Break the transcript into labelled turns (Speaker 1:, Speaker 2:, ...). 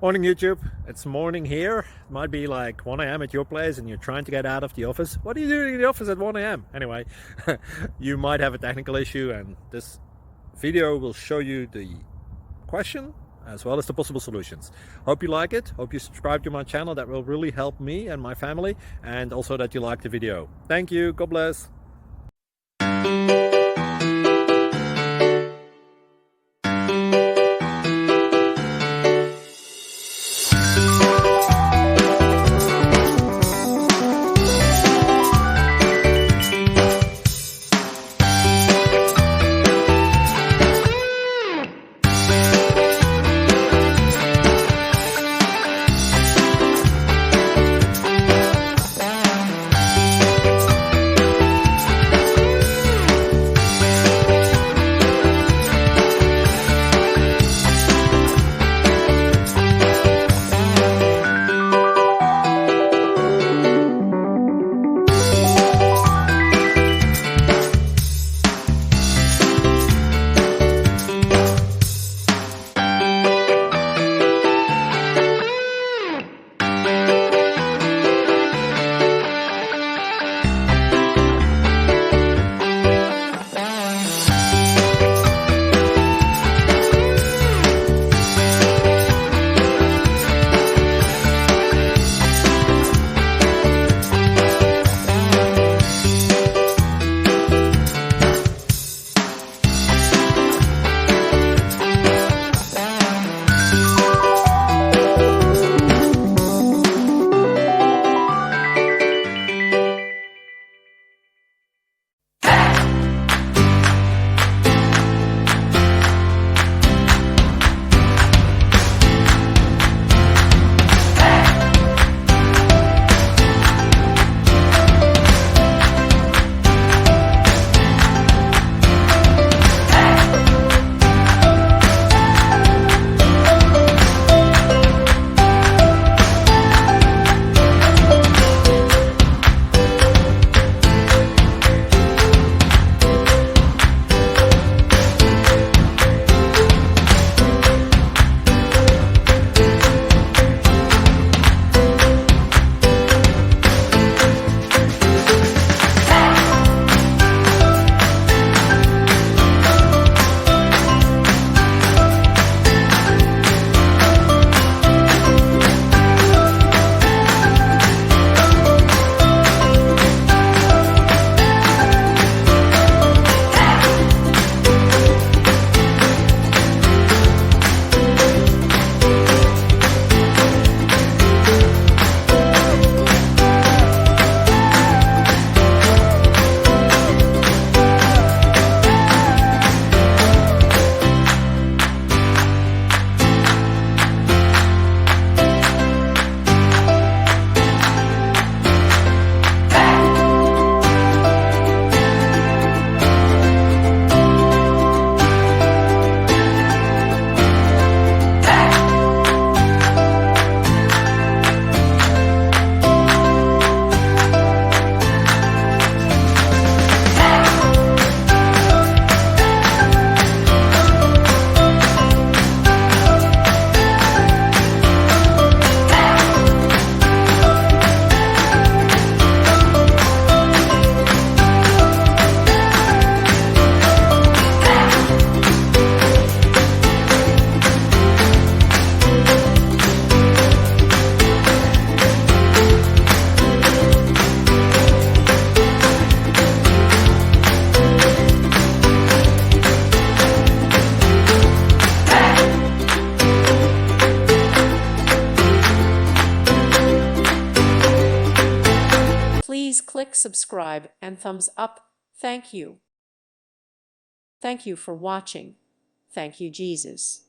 Speaker 1: Morning YouTube, it's morning here. It might be like 1 a.m. at your place and you're trying to get out of the office. What are you doing in the office at 1 a.m? Anyway, you might have a technical issue and this video will show you the question as well as the possible solutions. Hope you like it, hope you subscribe to my channel. That will really help me and my family, and also that you like the video. Thank you, God bless.
Speaker 2: Please click subscribe and thumbs up. Thank you. Thank you for watching. Thank you, Jesus.